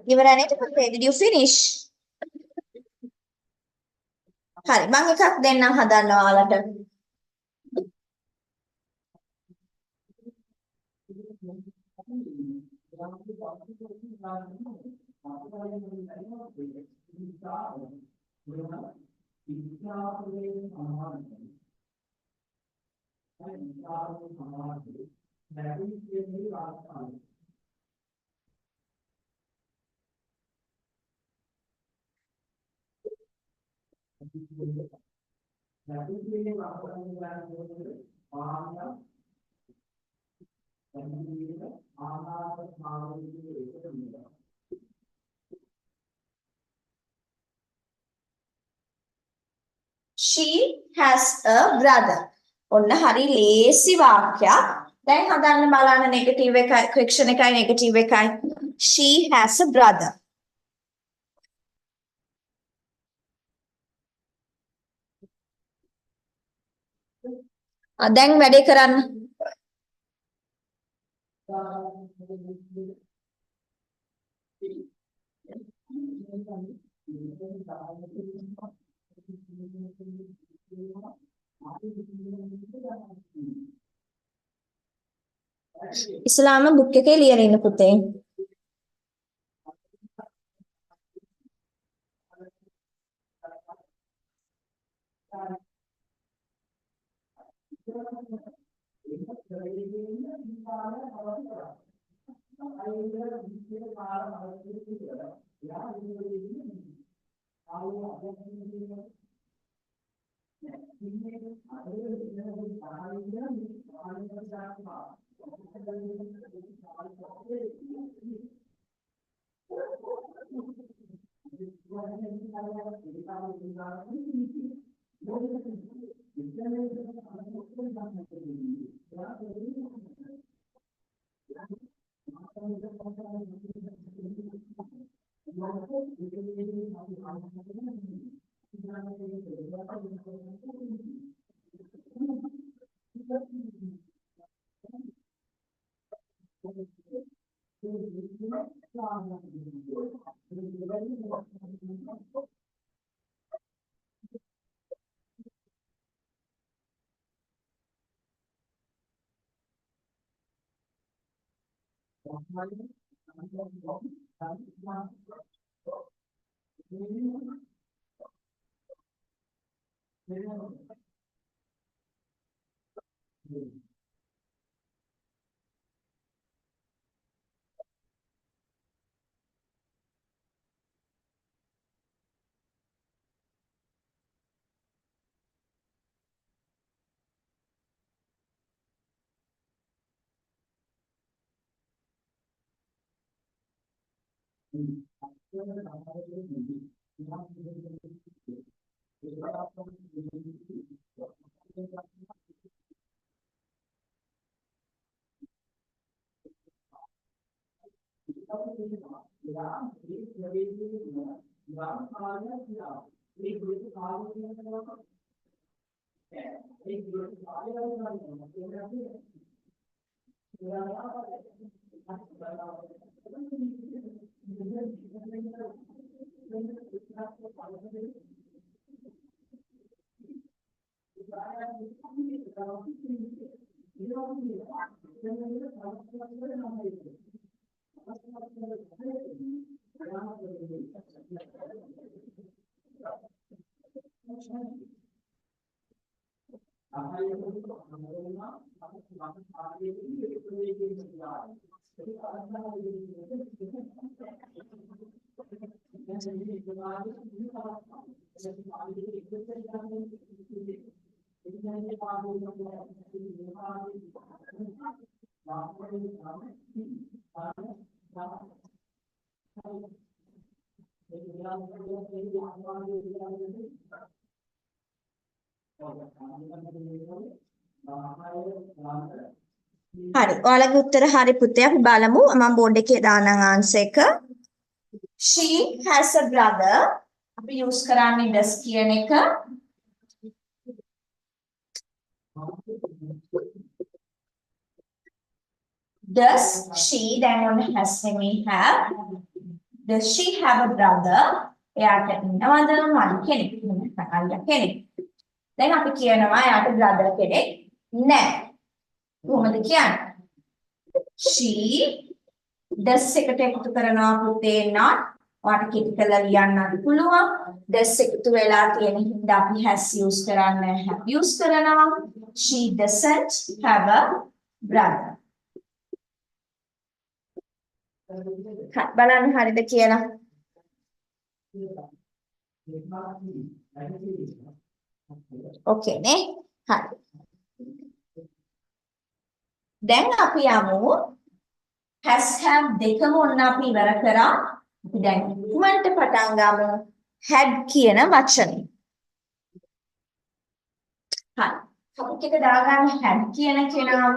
ඉවරයි නේද පුතේ? Did you finish? හරි මම එකක් දෙන්නම් හදන්නවා ඔයාලට. She has a brother. ඔන්න හරි ලේසි වාක්‍යයක්. දැන් හදන්න බලන්න නෙගටිව් එකයි ක්වෙස්චන් එකයි නෙගටිව් එකයි. She has a brother. දැන් වැඩේ කරන්න. ඉස්ලාම බුක් එකේ ලියලා ඉන්න පුතේ. හරි. ඔයාලගේ උත්තර හරි පුතේ. අපි බලමු. මම බෝඩ් එකේ දානම් ආන්සර් එක. She has a brother. අපි යූස් කරන්නේ does කියන එක. Does she then on has we have. Does she have a brother? එයාට ඉන්නවද මල් කෙනෙක්? අයියා කෙනෙක්. දැන් අපි කියනවා එයාට brother කෙනෙක් නැහැ. කොහොමද කියන්නේ? She does එකට එකතු කරනවා පුතේ not. ඔයාලට කෙටි කරලා ලියන්නත් පුළුවන්. does එකතු වෙලා තියෙන හින්දා අපි has use කරන්නේ have use කරනවා. She doesn't have a brother. බලන්න හරිද කියලා. ඕකේ නේ? හරි. දැන් අපි යමු has have දෙකම ඔන්න අපි ඉවර කරා. අපි දැන් ඉක්මනට පටන් ගමු had කියන වචනේ. හරි. ටොපික් එක දාගන්න had කියන කෙනාව.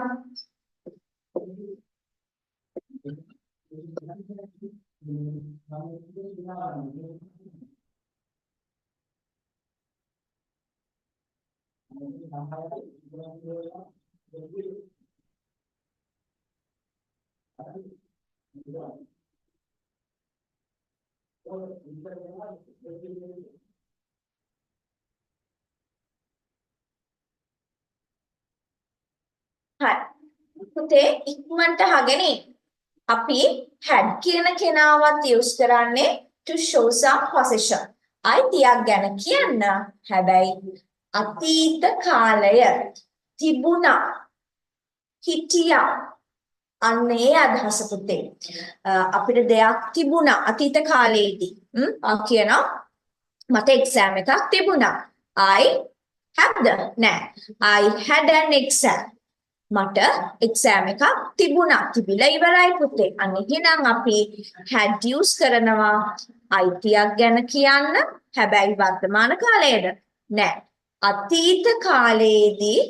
හරි. පුතේ ඉක්මනට අහගෙන අපි had කියන කෙනාවත් use කරන්නේ to show some possession. අයිතියක් ගැන කියන්න. හැබැයි අතීත කාලය තිබුණා හිටියා අන්නේ අදහස පුතේ. අපිට දෙයක් තිබුණා අතීත කාලයේදී. කියනවා මට exam එකක් තිබුණා. I had nෑ. I had an exam. මට එක්සෑම් එකක් තිබුණා. තිබිලා ඉවරයි පුතේ. අන්න එහෙනම් අපි had use කරනවා අයිතියක් ගැන කියන්න. හැබැයි වර්තමාන කාලයේද නෑ. අතීත කාලයේදී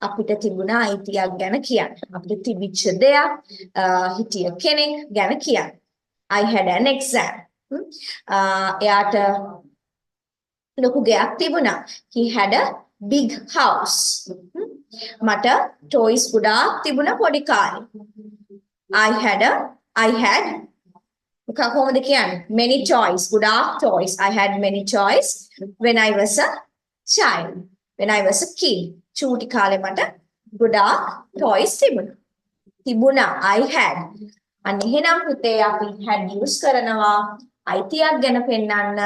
අපිට තිබුණ අයිතියක් ගැන කියන්න. අපිට තිබිච්ච දෙයක්, හිටිය කෙනෙක් ගැන කියන්න. I had an exam. එයාට ලොකු ගෙයක් තිබුණා. He had a big house. මට toys ගොඩාක් තිබුණා පොඩි කාලේ. I had කොහොමද කියන්නේ? Many toys. ගොඩාක් toys. I had many toys when I was a child. When I was a kid. චූටි කාලේ මට ගොඩාක් toys තිබුණා. I had. අන්න එහෙනම් පුතේ අපි had use කරනවා අයිතියක් ගැන පෙන්වන්න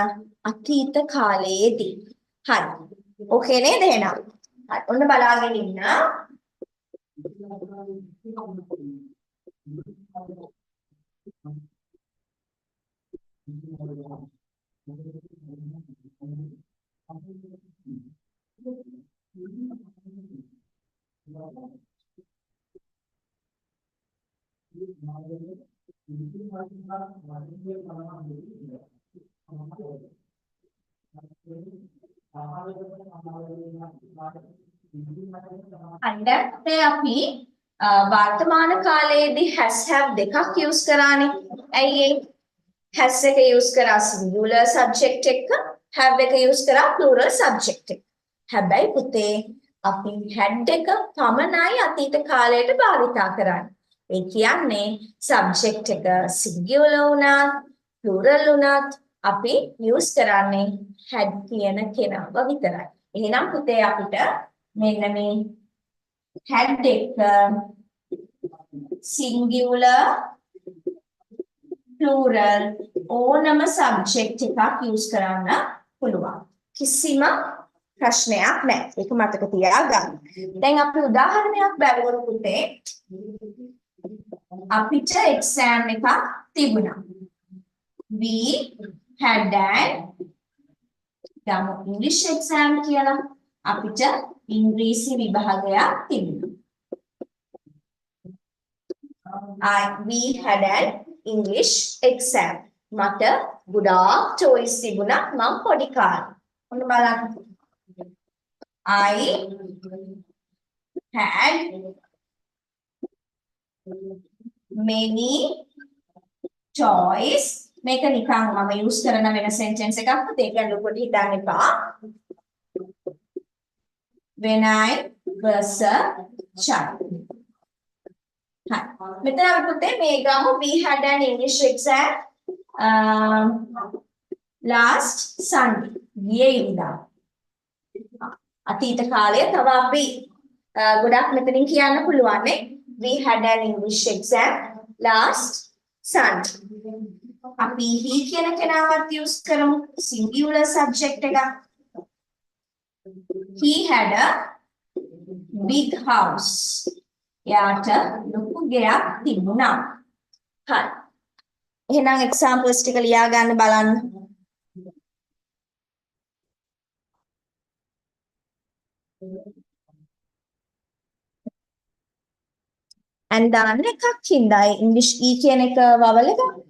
අතීත කාලයේදී. හරි. ඕකේ නේද එහෙනම්? හරි. ඔන්න බලාගෙන ඉන්න. අnder අපි වර්තමාන කාලයේදී has have දෙකක් use කරානේ. ඇයි ඒ? has එක use කරා singular subject එක, have එක use කරා plural subject එක. හැබැයි පුතේ අපි had එක පමණයි අතීත කාලයට භාවිතා කරන්නේ. ඒ කියන්නේ subject එක singular වුණත් plural වුණත් අපි use කරන්නේ had කියන කෙනාව විතරයි. එහෙනම් පුතේ අපිට මෙන්න මේ had එක singular plural ඕනම subject එකක් use කරන්න පුළුවන්. කිසිම ප්‍රශ්නයක් නැහැ. ඒක මතක තියාගන්න. දැන් අපි උදාහරණයක් බලමු පුතේ. අපිට exam එකක් තිබුණා. We had an English exam කියලා. අපිට ඉංග්‍රීසි විභාගයක් තිබුණා. We had an English exam. මට ගොඩාක් choice තිබුණා මම පොඩි කාලේ. ඔන්න බලන්න. I had many choice. මේක නිකන් මම use කරන වෙන sentence එකක්. ඒක ලොකුට හිතන්න එපා. When I was a child. Hi. මෙතන අපි පුතේ මේ ගමු we had an English exam last Sunday. ගියේ ඉරිදා. අතීත කාලය තව අපි ගොඩක් මෙතනින් කියන්න පුළුවන් නේ. We had an English exam last Sunday. අපි he කියන කෙනාවත් use කරමු singular subject එක. He had a big house. එයාට ලොකු ගෙයක් තිබුණා. හරි. එහෙනම් examples ටික ලියා ගන්න බලන්න. and දාන්න එකක් හින්දායි English E කියන එක වවල ගන්න.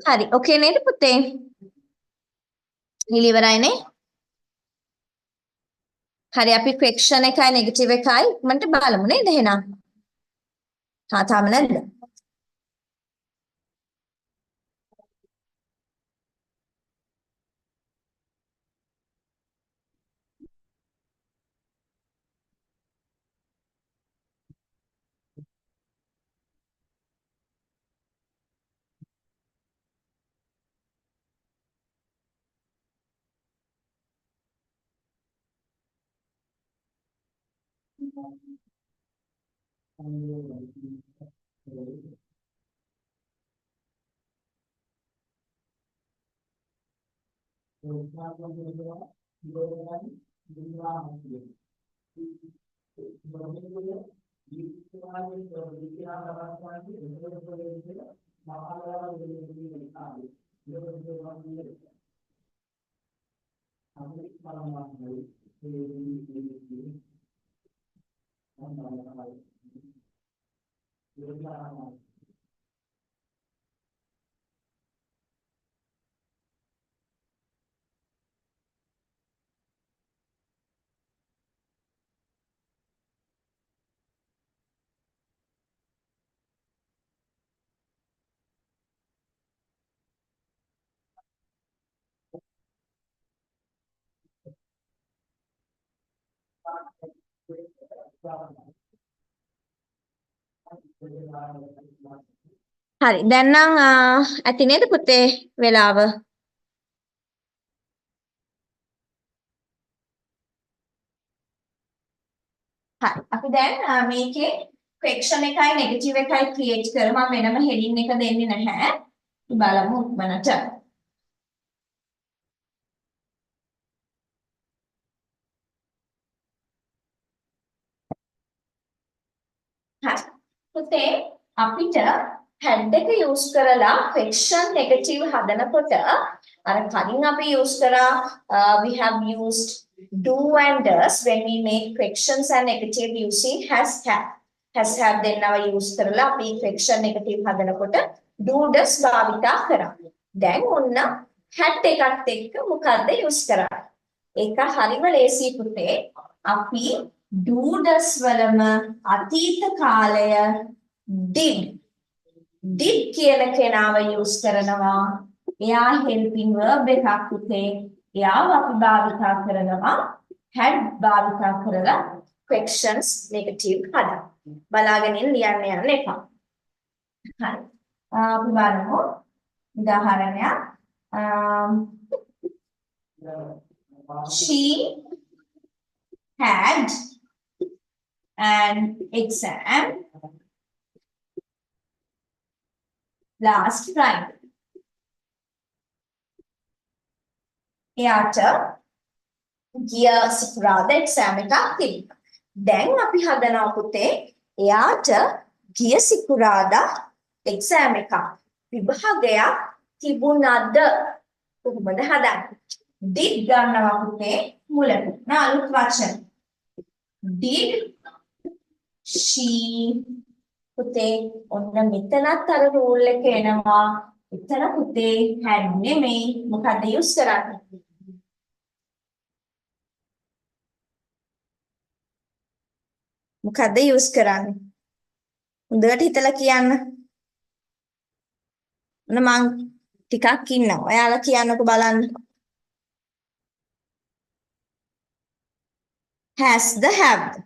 හරි. ඔකේ නේද පුතේ? ඉලිවරයිනේ. හරි අපි ෆ්‍රැක්ෂන් එකයි නෙගටිව් එකයි ඉක්මනට බලමු නේද එහෙනම්? තාම නැද්ද? හරි දැන් නම් ඇති නේද පුතේ වෙලාව? හරි අපි දැන් මේකේ ෆ්‍රැක්ෂන් එකයි නෙගටිව් එකයි ක්‍රියේට් කරමු. මම වෙනම හෙඩින් එක දෙන්නේ නැහැ. බලමු ඉක්මනට. හරි. පුතේ අපිට head එක use කරලා ෆ්‍රැක්ෂන් නෙගටිව් හදනකොට අර කලින් අපි use කරා we have used do and does when we make fractions and negative using has have දෙන්නව use කරලා අපි fraction negative හදනකොට do does භාවිතා කරා. දැන් ඔන්න had එකත් එක්ක මොකද්ද use කරන්නේ? ඒක හරිම ලේසි පුතේ. අපි do does වලම අතීත කාලය did කියන කෙනාව use කරනවා. එයා helping verb එකක් පුතේ. එයාව අපි භාවිතා කරනවා had භාවිතා කරලා fractions negative හදා. බලාගෙන ලියන්න යන්න එපා. හරි. අපි බලමු උදාහරණයක්. She had an exam last Friday. එයාට ගිය සිකුරාදා එක්සෑම් එකක් තිබුණා. දැන් අපි හදනවා පුතේ එයාට ගිය සිකුරාදා එක්සෑම් එකක් විභාගයක් තිබුණාද කොහොමද හදන්නේ? did ගන්නවා පුතේ මුලට. අලුත් වචන. did she පුතේ ඔන්න මෙතනත් අර රූල් එක එනවා. එතන පුතේ had නෙමෙයි මොකද යූස් කරන්නේ? මොකද යූස් කරන්නේ? හොඳට හිතලා කියන්න. මම ටිකක් ඉන්නවා. ඔයාලා කියන්නකෝ බලන්න. has the have.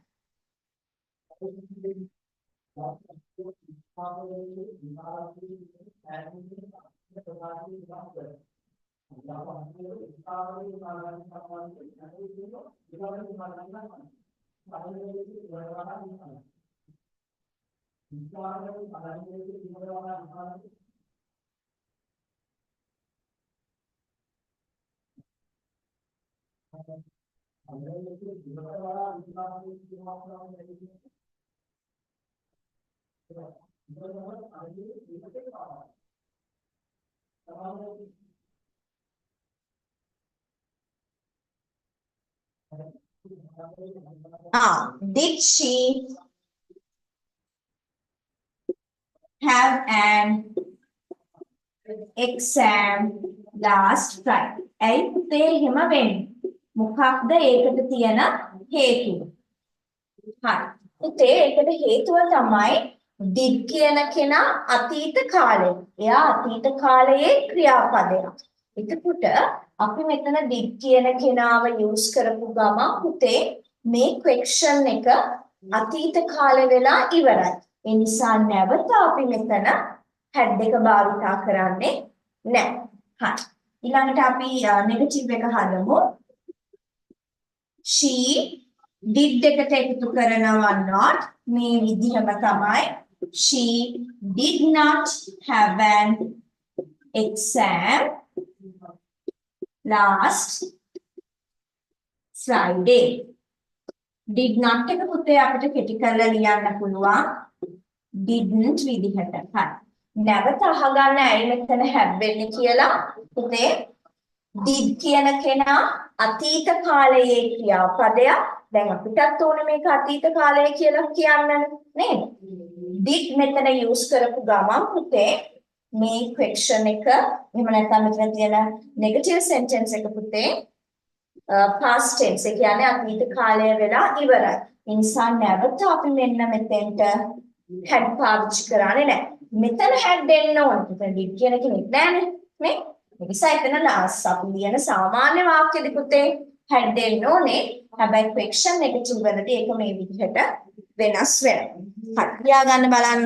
Did she have an exam last Friday? ඇයි පුතේ එහෙම වෙන්නේ? මොකක්ද ඒකට තියෙන හේතුව? හරි. පුතේ ඒකට හේතුව තමයි did කියන කෙනා අතීත කාලේ. එයා අතීත කාලයේ ක්‍රියාපදයක්. එතකොට අපි මෙතන did කියන කෙනාව යූස් කරපු ගමන් පුතේ මේ question එක අතීත කාලේ වෙලා ඉවරයි. ඒ නිසා නැවත අපි මෙතන had එක භාවිතා කරන්නේ නැහැ. හරි. ඊළඟට අපි නෙගටිව් එක හදමු. she did එකට එකතු කරනවා not මේ විදිහම තමයි. She did not have an exam last Friday. Did not එක පුතේ අපිට කෙටි කරලා ලියන්න පුළුවන් didn't විදිහට. හරි. නැවත අහගන්න ඇයි මෙතන have වෙන්නේ කියලා. පුතේ did කියන කෙනා අතීත කාලයේ ක්‍රියාපදයක්. දැන් අපිටත් ඕනේ මේක අතීත කාලය කියලා කියන්න නේද? did මෙතන යූස් කරපු ගමන් පුතේ මේ question එක එහෙම නැත්නම් මෙතන තියෙන negative sentence එක පුතේ past tense ඒ කියන්නේ අතීත කාලය වෙලා ඉවරයි. ඒ නිසා නැවත අපි මෙන්න මෙතෙන්ට had පාවිච්චි කරන්නේ නැහැ. මෙතන had දෙන්න ඕනේ. මෙතන did කියන කෙනෙක් නැහැනේ නේ? ඒ නිසා එතන last අපි ලියන සාමාන්‍ය වාක්‍යෙදි පුතේ had දෙන්න ඕනේ. හැබැයි question negative වලදී ඒක මේ විදිහට වෙනස් වෙනවා. හරි. ලියා ගන්න බලන්න.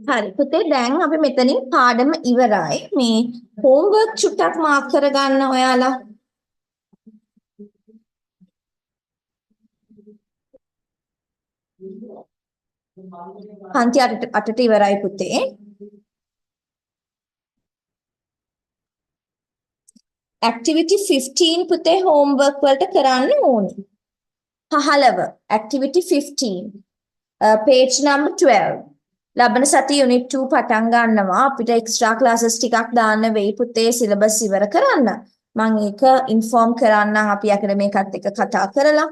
හරි පුතේ දැන් අපි මෙතනින් පාඩම ඉවරයි. මේ homework චුට්ටක් මාක් කරගන්න ඔයාලා. පන්ති 8ට ඉවරයි පුතේ. activity 15 පුතේ homework වලට කරන්න ඕනේ. 15 activity 15 page number 12. ලබන සති unit 2 පටන් ගන්නවා. අපිට extra classes ටිකක් දාන්න වෙයි පුතේ syllabus ඉවර කරන්න. මම ඒක inform කරන්නම් අපි academy එකත් එක්ක කතා කරලා.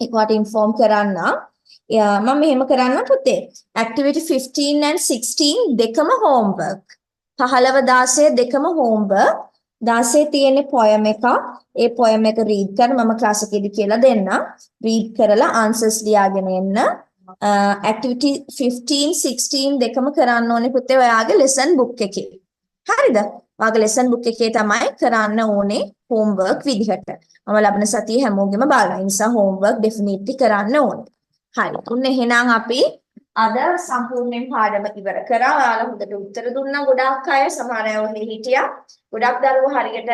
ඒකට inform කරන්න. මම මෙහෙම කරන්න පුතේ. activity 15 and 16 දෙකම homework. 15 16 දෙකම homework. 16 තියෙන poem එක. ඒ poem එක read කරන්න මම class එකේදී කියලා දෙන්න. read කරලා answers ලියාගෙන එන්න. activity 15 16 දෙකම කරන්න ඕනේ පුතේ ඔයාගේ lesson book එකේ. හරිද? ඔයාගේ lesson book එකේ තමයි කරන්න ඕනේ homework විදිහට. මම ලබන සතියේ හැමෝගෙම බලනවා. ඒ නිසා homework definitely කරන්න ඕනේ. හරි. උන්න එහෙනම් අපි අද සම්පූර්ණයෙන් පාඩම ඉවර කරා. ඔයාලා හොඳට උත්තර දුන්නා ගොඩාක් අය. සමහර අය ඔහේ හිටියා. ගොඩක් දරුවෝ හරියට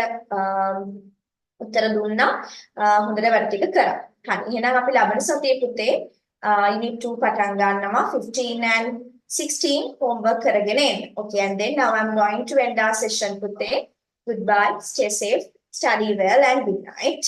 උත්තර දුන්නා. හොඳට වැඩ ටික කරා. හරි. එහෙනම් අපි ලබන සතියේ පුතේ unit 2 පටන් ගන්නවා 15 and 16 homework කරගෙන එන්න. Okay, and then now I'm going to end our session පුතේ. Goodbye, stay safe, study well and good night.